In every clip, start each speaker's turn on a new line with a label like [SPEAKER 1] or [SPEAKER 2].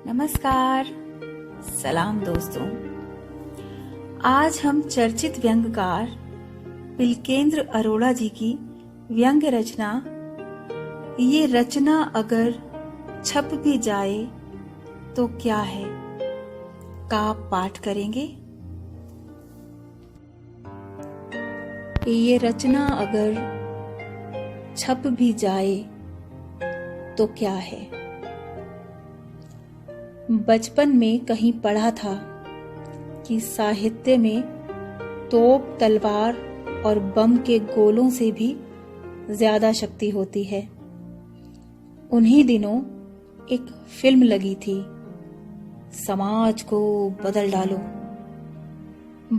[SPEAKER 1] नमस्कार, सलाम दोस्तों। आज हम चर्चित व्यंग्यकार बिलकेंद्र अरोड़ा जी की व्यंग्य रचना ये रचना अगर छप भी जाए तो क्या है का पाठ करेंगे। ये रचना अगर छप भी जाए तो क्या है। बचपन में कहीं पढ़ा था कि साहित्य में तोप, तलवार और बम के गोलों से भी ज्यादा शक्ति होती है। उन्हीं दिनों एक फिल्म लगी थी, समाज को बदल डालो।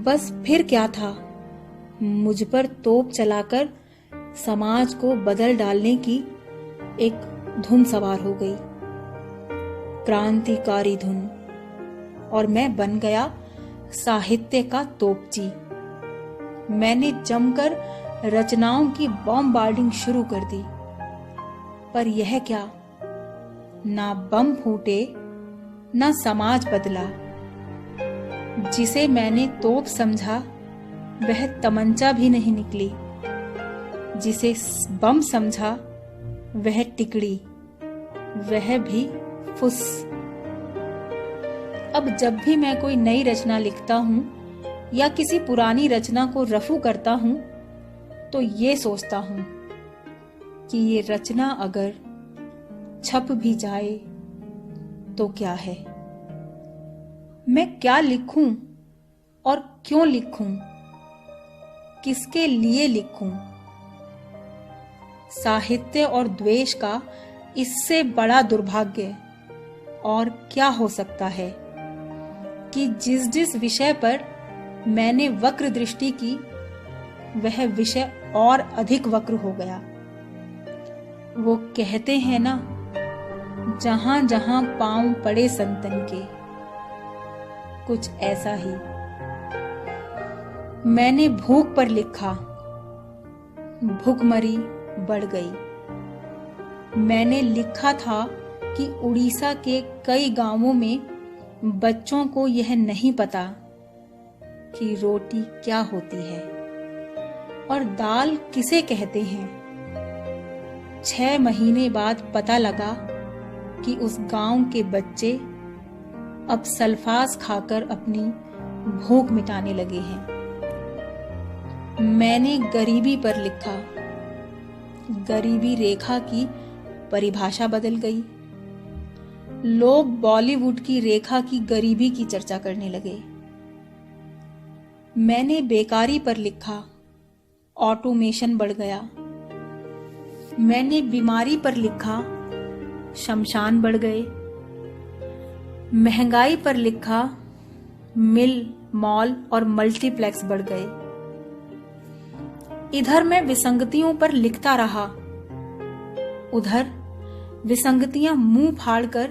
[SPEAKER 1] बस फिर क्या था, मुझ पर तोप चलाकर समाज को बदल डालने की एक धुन सवार हो गई, क्रांतिकारी धुन, और मैं बन गया साहित्य का तोपची। मैंने जमकर रचनाओं की बॉम्बार्डिंग शुरू कर दी। पर यह क्या, ना बम फूटे ना समाज बदला। जिसे मैंने तोप समझा वह तमंचा भी नहीं निकली, जिसे बम समझा वह टिकड़ी, वह भी फुस। अब जब भी मैं कोई नई रचना लिखता हूं या किसी पुरानी रचना को रफू करता हूं तो ये सोचता हूं कि ये रचना अगर छप भी जाए तो क्या है। मैं क्या लिखूं और क्यों लिखूं, किसके लिए लिखूं। साहित्य और द्वेष का इससे बड़ा दुर्भाग्य और क्या हो सकता है कि जिस जिस विषय पर मैंने वक्र दृष्टि की वह विषय और अधिक वक्र हो गया। वो कहते हैं ना, जहां जहां पांव पड़े संतन के, कुछ ऐसा ही। मैंने भूख पर लिखा, भूखमरी बढ़ गई। मैंने लिखा था कि उड़ीसा के कई गांवों में बच्चों को यह नहीं पता कि रोटी क्या होती है और दाल किसे कहते हैं। 6 महीने बाद पता लगा कि उस गांव के बच्चे अब सल्फास खाकर अपनी भूख मिटाने लगे हैं। मैंने गरीबी पर लिखा, गरीबी रेखा की परिभाषा बदल गई। लोग बॉलीवुड की रेखा की गरीबी की चर्चा करने लगे। मैंने बेकारी पर लिखा, ऑटोमेशन बढ़ गया। मैंने बीमारी पर लिखा, शमशान बढ़ गए। महंगाई पर लिखा, मिल, मॉल और मल्टीप्लेक्स बढ़ गए। इधर मैं विसंगतियों पर लिखता रहा, उधर विसंगतियां मुंह फाड़कर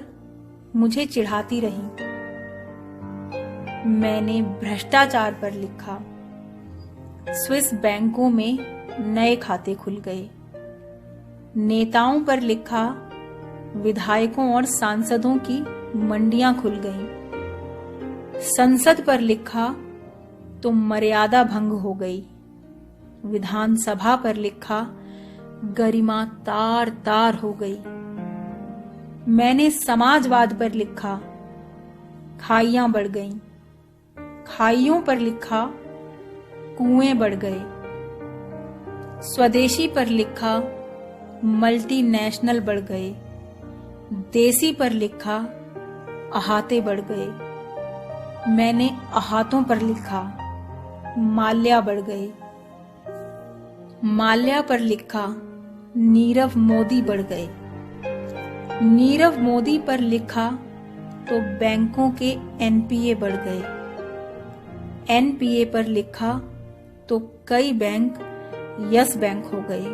[SPEAKER 1] मुझे चिढ़ाती रहीं। मैंने भ्रष्टाचार पर लिखा, स्विस बैंकों में नए खाते खुल गए। नेताओं पर लिखा, विधायकों और सांसदों की मंडियां खुल गईं। संसद पर लिखा तो मर्यादा भंग हो गई। विधानसभा पर लिखा, गरिमा तार तार हो गई। मैंने समाजवाद पर लिखा, खाइयां बढ़ गईं। खाइयों पर लिखा, कुएं बढ़ गए। स्वदेशी पर लिखा, मल्टीनेशनल बढ़ गए। देसी पर लिखा, अहाते बढ़ गए। मैंने अहातों पर लिखा, माल्या बढ़ गए। माल्या पर लिखा, नीरव मोदी बढ़ गए। नीरव मोदी पर लिखा तो बैंकों के एनपीए बढ़ गए। एनपीए पर लिखा तो कई बैंक यस बैंक हो गए।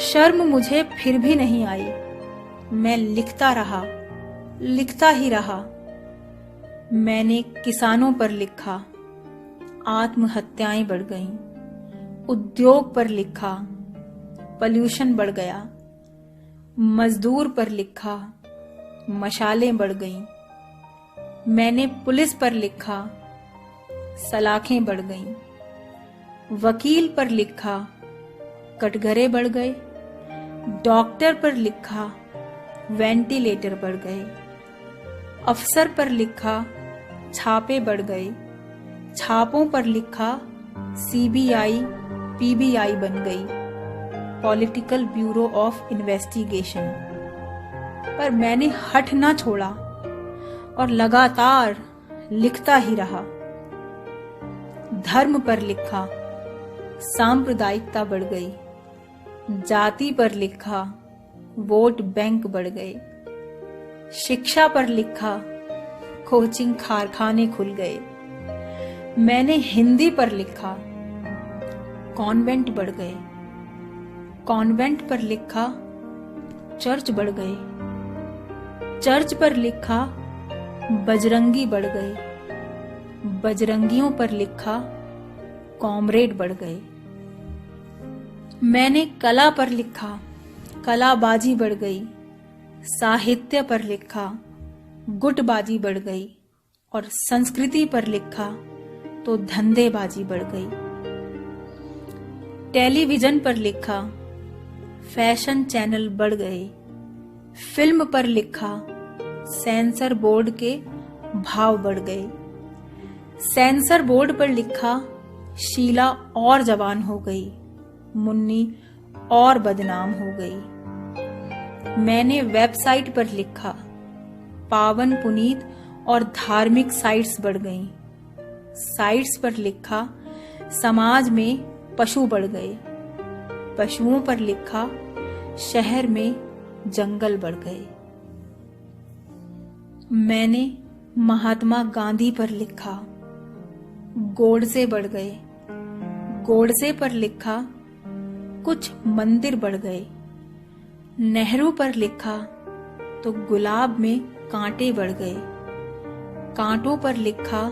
[SPEAKER 1] शर्म मुझे फिर भी नहीं आई। मैं लिखता रहा, लिखता ही रहा। मैंने किसानों पर लिखा, आत्महत्याएं बढ़ गईं। उद्योग पर लिखा, पॉल्यूशन बढ़ गया। मजदूर पर लिखा, मशालें बढ़ गईं। मैंने पुलिस पर लिखा, सलाखें बढ़ गईं। वकील पर लिखा, कटघरे बढ़ गए। डॉक्टर पर लिखा, वेंटिलेटर बढ़ गए। अफसर पर लिखा, छापे बढ़ गए। छापों पर लिखा, सीबीआई पीबीआई बन गई, पॉलिटिकल ब्यूरो ऑफ इन्वेस्टिगेशन। पर मैंने हठ ना छोड़ा और लगातार लिखता ही रहा। धर्म पर लिखा, सांप्रदायिकता बढ़ गई। जाति पर लिखा, वोट बैंक बढ़ गए। शिक्षा पर लिखा, कोचिंग कारखाने खुल गए। मैंने हिंदी पर लिखा, कॉन्वेंट बढ़ गए। कॉन्वेंट पर लिखा, चर्च बढ़ गए। चर्च पर लिखा, बजरंगी बढ़ गए। बजरंगियों पर लिखा, कॉमरेड बढ़ गए। मैंने कला पर लिखा, कलाबाजी बढ़ गई। साहित्य पर लिखा, गुटबाजी बढ़ गई। और संस्कृति पर लिखा तो धंधेबाजी बढ़ गई। टेलीविजन पर लिखा, फैशन चैनल बढ़ गए। फिल्म पर लिखा, सेंसर बोर्ड के भाव बढ़ गए। सेंसर बोर्ड पर लिखा, शीला और जवान हो गई। मुन्नी और बदनाम हो गई। मैंने वेबसाइट पर लिखा, पावन पुनीत और धार्मिक साइट्स बढ़ गईं। साइट्स पर लिखा, समाज में पशु बढ़ गए। पशुओं पर लिखा, शहर में जंगल बढ़ गए। मैंने महात्मा गांधी पर लिखा, गोडसे बढ़ गए। गोडसे पर लिखा, कुछ मंदिर बढ़ गए। नेहरू पर लिखा तो गुलाब में कांटे बढ़ गए। कांटों पर लिखा,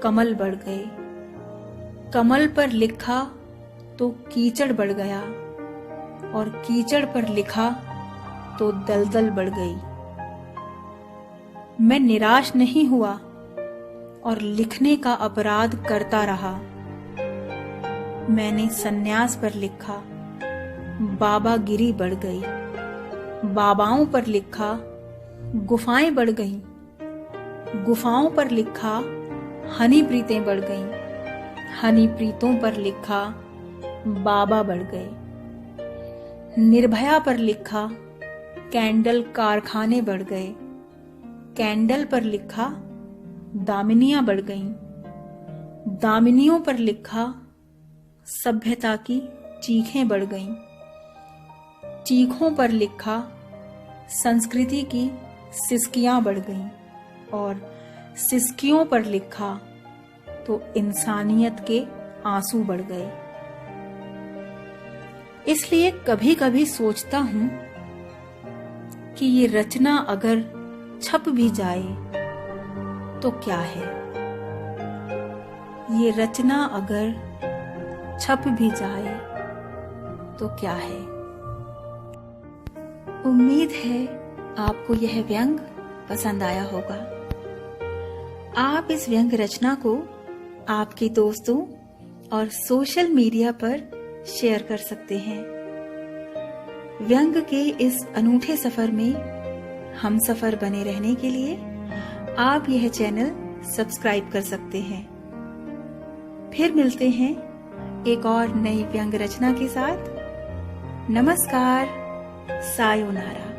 [SPEAKER 1] कमल बढ़ गए। कमल पर लिखा तो कीचड़ बढ़ गया। और कीचड़ पर लिखा तो दलदल बढ़ गई। मैं निराश नहीं हुआ और लिखने का अपराध करता रहा। मैंने सन्यास पर लिखा, बाबागिरी बढ़ गई। बाबाओं पर लिखा, गुफाएं बढ़ गईं। गुफाओं पर लिखा, हनी प्रीतें बढ़ गईं। हनी प्रीतों पर लिखा, बाबा बढ़ गए। निर्भया पर लिखा, कैंडल कारखाने बढ़ गए। कैंडल पर लिखा, दामिनियां बढ़ गईं। दामिनियों पर लिखा, सभ्यता की चीखें बढ़ गईं। चीखों पर लिखा, संस्कृति की सिसकियां बढ़ गईं। और सिसकियों पर लिखा तो इंसानियत के आंसू बढ़ गए। इसलिए कभी कभी सोचता हूं कि ये रचना अगर छप भी जाए तो क्या है। ये रचना अगर छप भी जाए तो क्या है। उम्मीद है आपको यह व्यंग पसंद आया होगा। आप इस व्यंग रचना को आपके दोस्तों और सोशल मीडिया पर शेयर कर सकते हैं। व्यंग के इस अनूठे सफर में हम सफर बने रहने के लिए आप यह चैनल सब्सक्राइब कर सकते हैं। फिर मिलते हैं एक और नई व्यंग रचना के साथ। नमस्कार, सायोनारा।